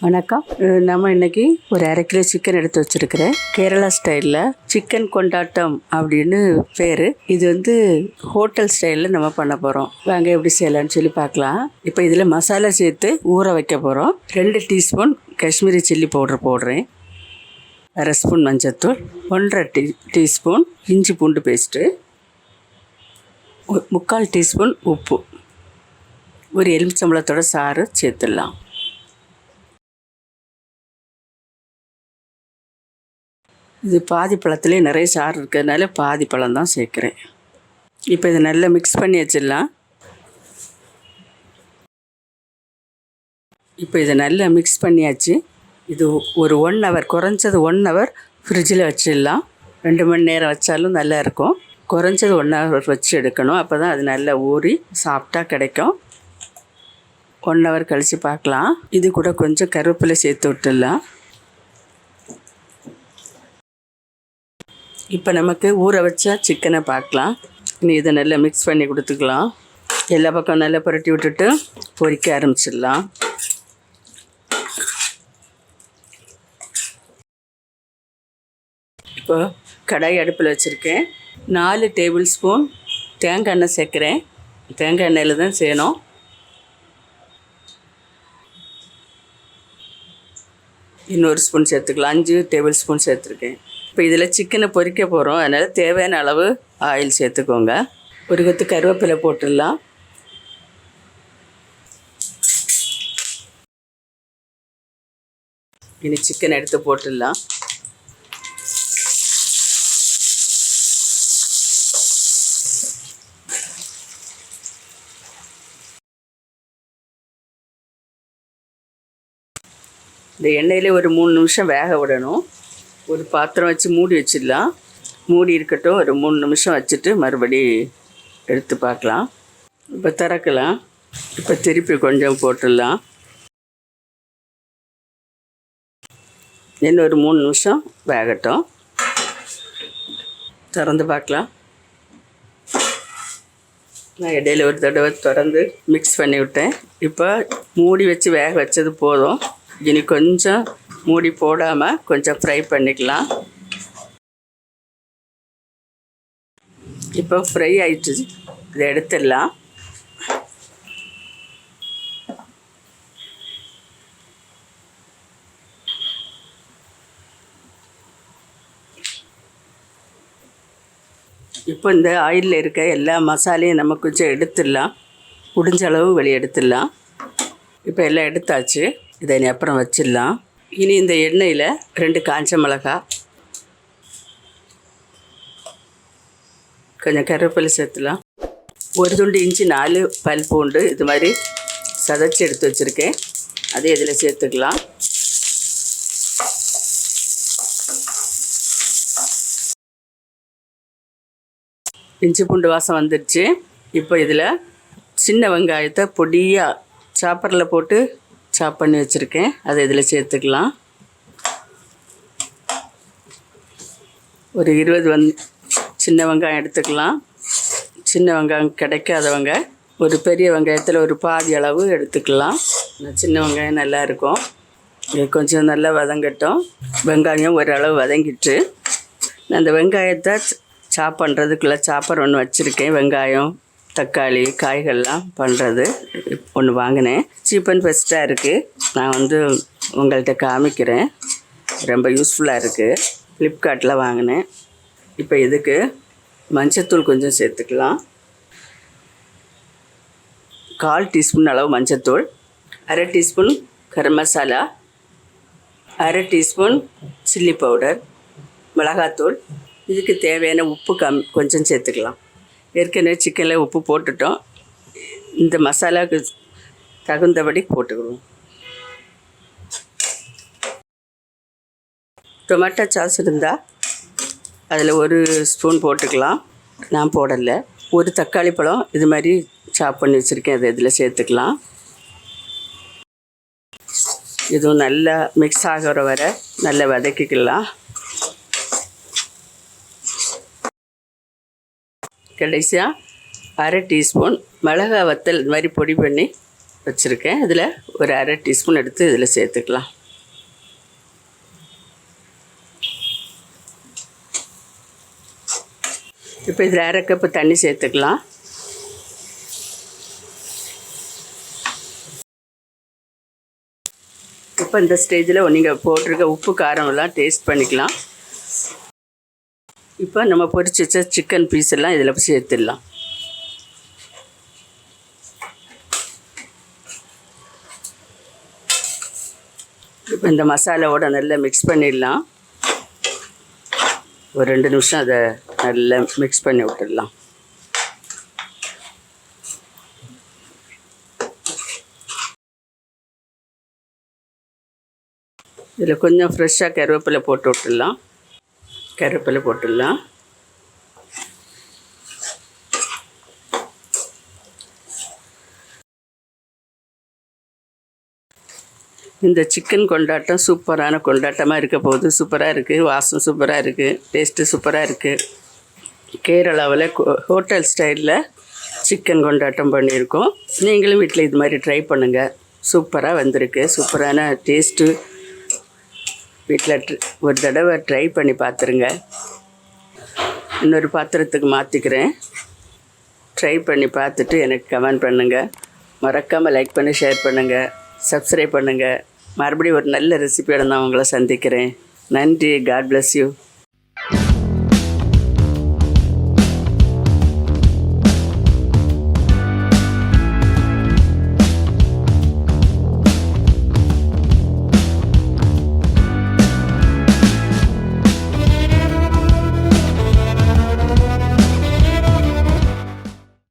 வணக்கம். நம்ம இன்னைக்கு ஒரு 1/2 கிலோ சிக்கன் எடுத்து வச்சிருக்கிறேன். கேரளா ஸ்டைலில் சிக்கன் கொண்டாட்டம் அப்படின்னு பேர். இது ஹோட்டல் ஸ்டைலில் நம்ம பண்ண போகிறோம். வாங்க எப்படி செய்யலாம்னு சொல்லி பார்க்கலாம். இப்போ இதில் மசாலா சேர்த்து ஊற வைக்க போகிறோம். 2 டீஸ்பூன் காஷ்மீரி சில்லி பவுடர் போடுறேன். 1/2 ஸ்பூன் மஞ்சத்தூள், 1/2 டீஸ்பூன் இஞ்சி பூண்டு பேஸ்ட்டு, 3/4 டீஸ்பூன் உப்பு, ஒரு எலுமிச்சம்பழத்தோட சாறு சேர்த்துடலாம். இது பாதி பழத்துலேயே நிறைய சாறு இருக்கிறதுனால பாதி பழம் தான் சேர்க்குறேன். இப்போ இதை நல்லா மிக்ஸ் பண்ணி வச்சிடலாம். இப்போ இதை நல்லா மிக்ஸ் பண்ணியாச்சு. இது ஒரு 1 ஹவர், குறைஞ்சது 1 ஹவர் ஃப்ரிட்ஜில் வச்சிடலாம். 2 மணி நேரம் வச்சாலும் நல்லா இருக்கும். குறைஞ்சது 1 ஹவர் வச்சு எடுக்கணும். அப்போ தான் அது நல்லா ஊறி சாப்பிட்டா கிடைக்கும். 1 ஹவர் கழித்து பார்க்கலாம். இது கூட கொஞ்சம் கருவேப்பிலை சேர்த்து விட்டுடலாம். இப்போ நமக்கு ஊற வச்சா சிக்கனை பார்க்கலாம். இனி இதை நல்லா மிக்ஸ் பண்ணி கொடுத்துக்கலாம். எல்லா பக்கம் நல்லா புரட்டி விட்டுட்டு பொரிக்க ஆரம்பிச்சிடலாம். இப்போ கடாய் அடுப்பில் வச்சுருக்கேன். 4 டேபிள் ஸ்பூன் தேங்காய் எண்ணெய் சேர்க்குறேன். தேங்காய் எண்ணெயில் தான் செய்யணும். இன்னொரு ஸ்பூன் சேர்த்துக்கலாம். 5 டேபிள் ஸ்பூன் சேர்த்துருக்கேன். இப்போ இதில் சிக்கனை பொரிக்க போகிறோம். அதனால் தேவையான அளவு ஆயில் சேர்த்துக்கோங்க. ஒரு கொத்து கருவேப்பிலை போட்டுடலாம். இனி சிக்கன் எடுத்து போட்டுடலாம். இந்த எண்ணெயிலே ஒரு 3 நிமிஷம் வேக விடணும். ஒரு பாத்திரம் வச்சு மூடி வச்சிடலாம். மூடி இருக்கட்டும். ஒரு 3 நிமிஷம் வச்சுட்டு மறுபடி எடுத்து பார்க்கலாம். இப்போ திறக்கலாம். இப்போ திருப்பி கொஞ்சம் போட்டுடலாம். இன்னும் ஒரு 3 நிமிஷம் வேகட்டும். திறந்து பார்க்கலாம். நான் இடையில ஒரு தடவை திறந்து மிக்ஸ் பண்ணி விட்டேன். இப்போ மூடி வச்சு வேக வச்சது போதும். இனி கொஞ்சம் மூடி போடாமல் கொஞ்சம் ஃப்ரை பண்ணிக்கலாம். இப்போ ஃப்ரை ஆயிடுச்சு. இதை எடுத்துடலாம். இப்போ இந்த ஆயிலில் இருக்க எல்லா மசாலையும் நம்ம கொஞ்சம் எடுத்துடலாம். முடிஞ்ச அளவு வெளியே எடுத்துடலாம். இப்போ எல்லாம் எடுத்தாச்சு. இதை இனி அப்புறம் வச்சிடலாம். இனி இந்த எண்ணெயில் 2 காஞ்ச மிளகாய், கொஞ்சம் கருவேப்பிலை சேர்த்துலாம். ஒரு துண்டு இஞ்சி, 4 பல் பூண்டு இது மாதிரி சதைச்சி எடுத்து வச்சுருக்கேன். அதே இதில் சேர்த்துக்கலாம். இஞ்சி பூண்டு வாசம் வந்துடுச்சு. இப்போ இதில் சின்ன வெங்காயத்தை பொடியாக சாப்பரில் போட்டு சாப் பண்ணி வச்சுருக்கேன். அதை இதில் சேர்த்துக்கலாம். ஒரு 20 சின்ன வெங்காயம் எடுத்துக்கலாம். சின்ன வெங்காயம் கிடைக்காதவங்க ஒரு பெரிய வெங்காயத்தில் ஒரு பாதி அளவு எடுத்துக்கலாம். சின்ன வெங்காயம் நல்லாயிருக்கும். இது கொஞ்சம் நல்லா வதங்கட்டும். வெங்காயம் ஓரளவு வதங்கிட்டு அந்த வெங்காயத்தை சாப் பண்ணுறதுக்குள்ளே சாப்பர் ஒன்று வச்சுருக்கேன். வெங்காயம், தக்காளி, காய்கள்லாம் பண்ணுறது ஒன்று வாங்கினேன். சீப் அண்ட் பெஸ்ட்டாக இருக்குது. நான் உங்கள்கிட்ட காமிக்கிறேன். ரொம்ப யூஸ்ஃபுல்லாக இருக்குது. ஃப்ளிப்கார்ட்டில் வாங்கினேன். இப்போ இதுக்கு மஞ்சத்தூள் கொஞ்சம் சேர்த்துக்கலாம். 1/4 டீஸ்பூன் அளவு மஞ்சத்தூள், 1/2 teaspoon garam masala, 1/2 teaspoon chilli powder, மிளகாத்தூள். இதுக்கு தேவையான உப்பு கொஞ்சம் சேர்த்துக்கலாம். ஏற்கனவே சிக்கனில் உப்பு போட்டுட்டோம். இந்த மசாலாவுக்கு தகுந்தபடி போட்டுக்கிடுவோம். டொமேட்டோ சாஸ் இருந்தால் அதில் 1 ஸ்பூன் போட்டுக்கலாம். நான் போடலை. ஒரு தக்காளி பழம் இது மாதிரி சாப் பண்ணி வச்சுருக்கேன். அதை இதில் சேர்த்துக்கலாம். இதுவும் நல்லா மிக்ஸ் ஆகிற வரை நல்லா வதக்கிக்கலாம். கடைசியாக 1/2 டீஸ்பூன் மிளகாய் வத்தல் இது மாதிரி பொடி பண்ணி வச்சுருக்கேன். இதில் ஒரு அரை டீஸ்பூன் எடுத்து இதில் சேர்த்துக்கலாம். இப்போ இதில் அரை கப்பு தண்ணி சேர்த்துக்கலாம். இப்போ இந்த ஸ்டேஜில் நீங்கள் போட்டிருக்க உப்பு காரமெல்லாம் டேஸ்ட் பண்ணிக்கலாம். இப்போ நம்ம பொரிச்சு வச்ச சிக்கன் பீஸ் எல்லாம் இதில் சேர்த்துடலாம். இப்போ இந்த மசாலாவோட நல்லா மிக்ஸ் பண்ணிடலாம். ஒரு 2 நிமிஷம் அதை நல்லா மிக்ஸ் பண்ணி விட்டுடலாம். இதில் கொஞ்சம் ஃப்ரெஷ்ஷாக கருவேப்பிலை போட்டு விட்டுடலாம். கருவேப்பிலை போட்டுடலாம். இந்த சிக்கன் கொண்டாட்டம் சூப்பரான கொண்டாட்டமாக இருக்க போகுது. சூப்பராக இருக்குது, வாசம் சூப்பராக இருக்குது, டேஸ்ட்டு சூப்பராக இருக்குது. கேரளாவில் ஹோட்டல் ஸ்டைலில் சிக்கன் கொண்டாட்டம் பண்ணியிருக்கோம். நீங்களும் வீட்டில் இது மாதிரி ட்ரை பண்ணுங்கள். சூப்பராக வந்திருக்கு. சூப்பரான டேஸ்ட்டு. வீட்டில் ஒரு தடவை ட்ரை பண்ணி பார்த்துருங்க. இன்னொரு பாத்திரத்துக்கு மாற்றிக்கிறேன். ட்ரை பண்ணி பார்த்துட்டு எனக்கு கமெண்ட் பண்ணுங்கள். மறக்காமல் லைக் பண்ணி ஷேர் பண்ணுங்கள், சப்ஸ்கிரைப் பண்ணுங்கள். மறுபடியும் ஒரு நல்ல ரெசிபியோட நான் உங்களை சந்திக்கிறேன். நன்றி. God bless you.